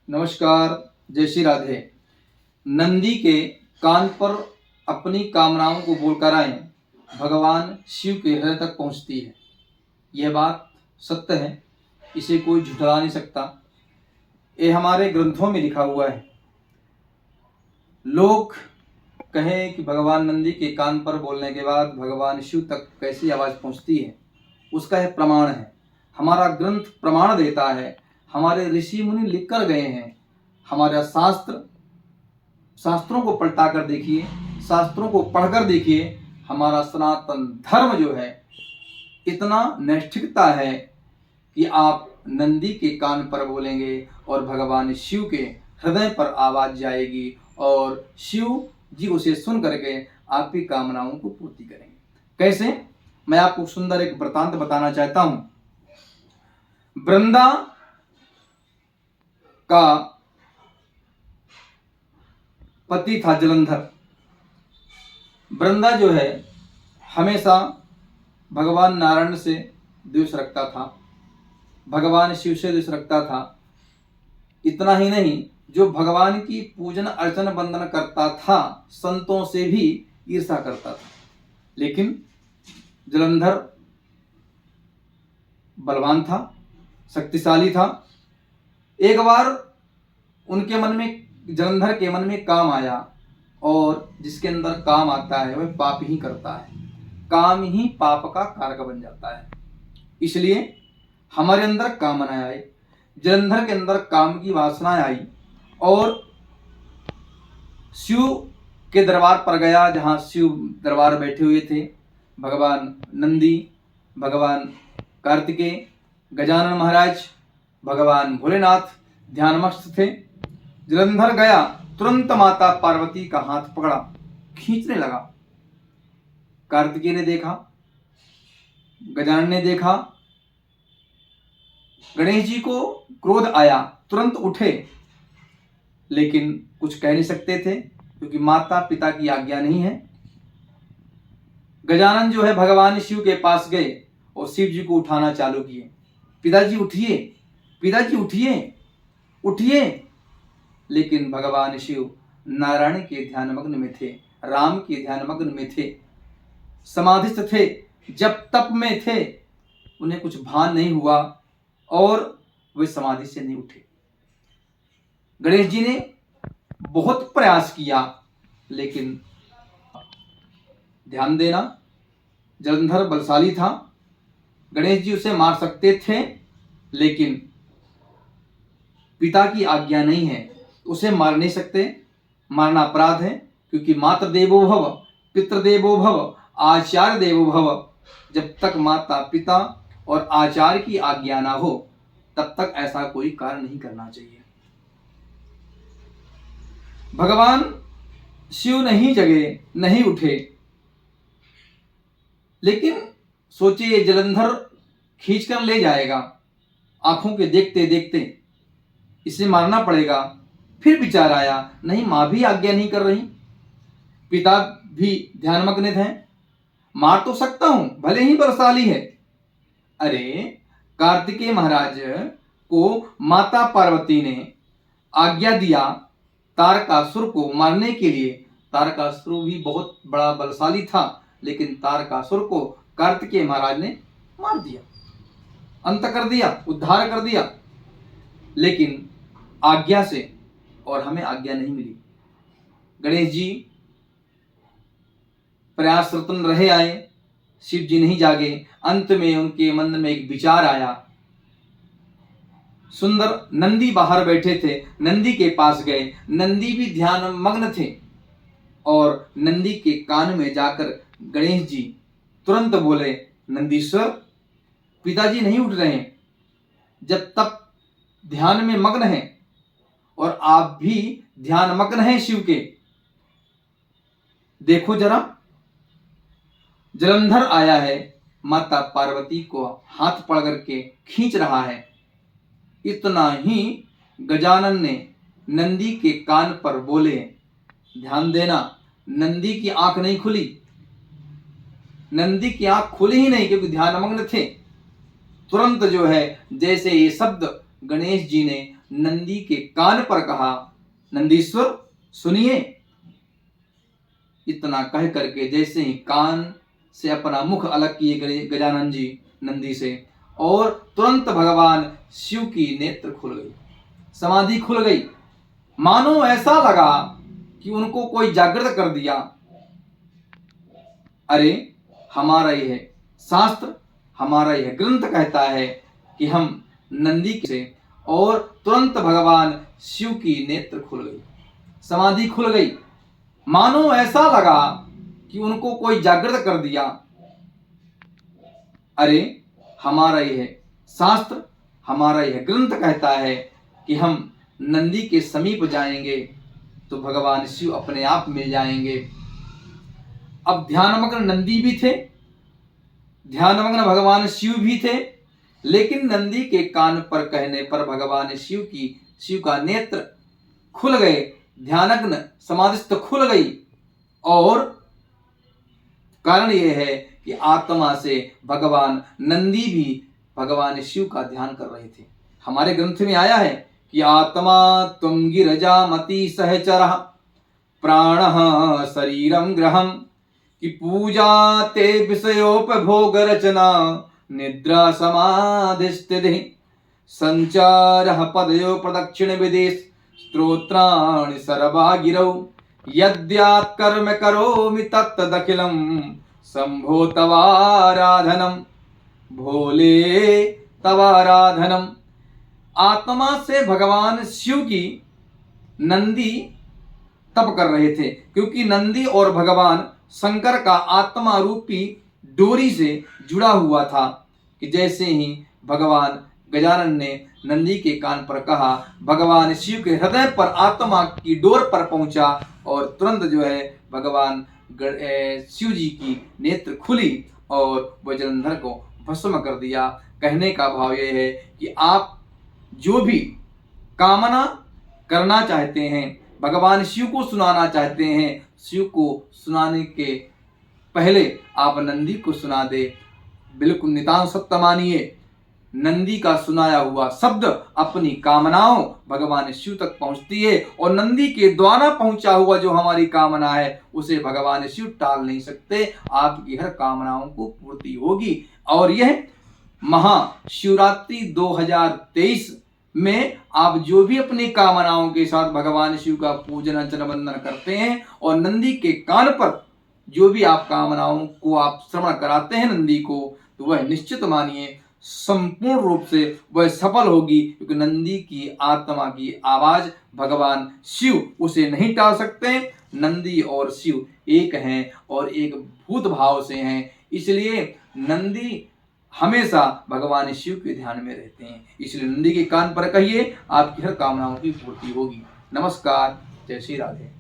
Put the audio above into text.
नमस्कार। जय श्री राधे। नंदी के कान पर अपनी कामनाओं को बोलकर आए भगवान शिव के हृदय तक पहुंचती है। यह बात सत्य है, इसे कोई झुठला नहीं सकता। ये हमारे ग्रंथों में लिखा हुआ है। लोग कहें कि भगवान नंदी के कान पर बोलने के बाद भगवान शिव तक कैसी आवाज़ पहुंचती है, उसका यह प्रमाण है। हमारा ग्रंथ प्रमाण देता है। हमारे ऋषि मुनि लिख कर गए हैं। हमारा शास्त्रों को पलटा कर देखिए, शास्त्रों को पढ़कर देखिए। हमारा सनातन धर्म जो है इतना नैष्ठिकता है कि आप नंदी के कान पर बोलेंगे और भगवान शिव के हृदय पर आवाज जाएगी और शिव जी उसे सुन करके आपकी कामनाओं को पूर्ति करेंगे। कैसे? मैं आपको सुंदर एक वृतांत बताना चाहता हूं। वृंदा का पति था जलंधर। वृंदा जो है हमेशा भगवान नारायण से द्वेष रखता था, भगवान शिव से द्वेष रखता था। इतना ही नहीं, जो भगवान की पूजन अर्चन वंदन करता था संतों से भी ईर्षा करता था। लेकिन जलंधर बलवान था, शक्तिशाली था। एक बार जलंधर के मन में काम आया, और जिसके अंदर काम आता है वह पाप ही करता है। काम ही पाप का कारक बन जाता है। इसलिए हमारे अंदर कामना आई, जलंधर के अंदर काम की वासना आई और शिव के दरबार पर गया, जहां शिव दरबार बैठे हुए थे। भगवान नंदी, भगवान कार्तिकेय, गजानन महाराज, भगवान भोलेनाथ ध्यानमस्त थे। जलंधर गया, तुरंत माता पार्वती का हाथ पकड़ा, खींचने लगा। कार्तिकेय ने देखा, गजानन ने देखा, गणेश जी को क्रोध आया, तुरंत उठे, लेकिन कुछ कह नहीं सकते थे क्योंकि माता पिता की आज्ञा नहीं है। गजानन जो है भगवान शिव के पास गए और शिव जी को उठाना चालू किए। पिताजी उठिए, पिताजी उठिए, उठिए। लेकिन भगवान शिव नारायण के ध्यानमग्न में थे, राम के ध्यानमग्न में थे, समाधिस्थ थे, जब तप में थे। उन्हें कुछ भान नहीं हुआ और वे समाधि से नहीं उठे। गणेश जी ने बहुत प्रयास किया, लेकिन ध्यान देना, जलंधर बलशाली था। गणेश जी उसे मार सकते थे, लेकिन पिता की आज्ञा नहीं है, उसे मार नहीं सकते। मारना अपराध है, क्योंकि मातृ देवो भव, पितृदेवो भव, आचार्य देवो भव। जब तक माता पिता और आचार्य की आज्ञा ना हो तब तक ऐसा कोई कार्य नहीं करना चाहिए। भगवान शिव नहीं जगे, नहीं उठे, लेकिन सोचिए जलंधर खींचकर ले जाएगा। आंखों के देखते देखते इसे मारना पड़ेगा। फिर विचार आया, नहीं, मां भी आज्ञा नहीं कर रही, पिता भी ध्यानमग्न हैं, मार तो सकता हूं, भले ही बलशाली है। अरे, कार्तिकेय महाराज को माता पार्वती ने आज्ञा दिया तारकासुर को मारने के लिए। तारकासुर भी बहुत बड़ा बलशाली था, लेकिन तारकासुर को कार्तिकेय महाराज ने मार दिया, अंत कर दिया, उद्धार कर दिया, लेकिन आज्ञा से। और हमें आज्ञा नहीं मिली। गणेश जी प्रयासरतन रहे आए, शिव जी नहीं जागे। अंत में उनके मन में एक विचार आया। सुंदर नंदी बाहर बैठे थे, नंदी के पास गए। नंदी भी ध्यान मग्न थे और नंदी के कान में जाकर गणेश जी तुरंत बोले, नंदीश्वर, पिताजी नहीं उठ रहे हैं, जब तक ध्यान में मग्न हैं और आप भी ध्यान मग्न हैं शिव के। देखो जरा, जलंधर आया है, माता पार्वती को हाथ पकड़ करके खींच रहा है। इतना ही गजानन ने नंदी के कान पर बोले, ध्यान देना। नंदी की आंख नहीं खुली, नंदी की आंख खुली ही नहीं, क्योंकि ध्यानमग्न थे। तुरंत जो है, जैसे ये शब्द गणेश जी ने नंदी के कान पर कहा, नंदीश्वर सुनिए। इतना कह करके जैसे ही कान से अपना मुख अलग किए गजानन जी नंदी से, और तुरंत भगवान शिव की नेत्र खुल गई, समाधि खुल गई। मानो ऐसा लगा कि उनको कोई जागृत कर दिया। अरे हमारा यह शास्त्र, हमारा यह ग्रंथ कहता है कि हम नंदी से, और तुरंत भगवान शिव की नेत्र खुल गई, समाधि खुल गई। मानो ऐसा लगा कि उनको कोई जागृत कर दिया। अरे हमारा यह शास्त्र, हमारा यह ग्रंथ कहता है कि हम नंदी के समीप जाएंगे तो भगवान शिव अपने आप मिल जाएंगे। अब ध्यानमग्न नंदी भी थे, ध्यानमग्न भगवान शिव भी थे, लेकिन नंदी के कान पर कहने पर भगवान शिव का नेत्र खुल गए, ध्यानग्न समाधिस्थ खुल गई। और कारण यह है कि आत्मा से भगवान नंदी भी भगवान शिव का ध्यान कर रहे थे। हमारे ग्रंथ में आया है कि आत्मा त्वं गिरजामति सहचरः प्राणः शरीरं ग्रहम्, कि पूजा ते विषयोपभोग रचना निद्रा समाधिस्थितिः, संचारः पदयो प्रदक्षिण विदेश स्तोत्राणि सर्वा गिरौ, यद्यात् कर्म करोमि तत्तदखिलं शंभो तवाराधनम, भोले तवाराधनम। आत्मा से भगवान शिव की नंदी तप कर रहे थे, क्योंकि नंदी और भगवान शंकर का आत्मा रूपी डोरी से जुड़ा हुआ था। कि जैसे ही भगवान गजानन ने नंदी के कान पर कहा, भगवान शिव के हृदय पर आत्मा की डोर पर पहुंचा, और तुरंत जो है भगवान शिव जी की नेत्र खुली और वह जलंधर को भस्म कर दिया। कहने का भाव यह है कि आप जो भी कामना करना चाहते हैं, भगवान शिव को सुनाना चाहते हैं, शिव को सुनाने के पहले आप नंदी को सुना दे। बिल्कुल नितांत सत्य मानिए, नंदी का सुनाया हुआ शब्द अपनी कामनाओं भगवान शिव तक पहुंचती है, और नंदी के द्वारा पहुंचा हुआ जो हमारी कामना है उसे भगवान शिव टाल नहीं सकते। आपकी हर कामनाओं को पूर्ति होगी। और यह महाशिवरात्रि 2023 में आप जो भी अपनी कामनाओं के साथ भगवान शिव का पूजन अर्चन वंदन करते हैं, और नंदी के कान पर जो भी आप कामनाओं को आप श्रवण कराते हैं नंदी को, तो वह निश्चित मानिए संपूर्ण रूप से वह सफल होगी, क्योंकि नंदी की आत्मा की आवाज भगवान शिव उसे नहीं टाल सकते। नंदी और शिव एक हैं और एक भूत भाव से हैं, इसलिए नंदी हमेशा भगवान शिव के ध्यान में रहते हैं। इसलिए नंदी के कान पर कहिए, आपकी हर कामनाओं की पूर्ति होगी। नमस्कार, जय श्री राधे।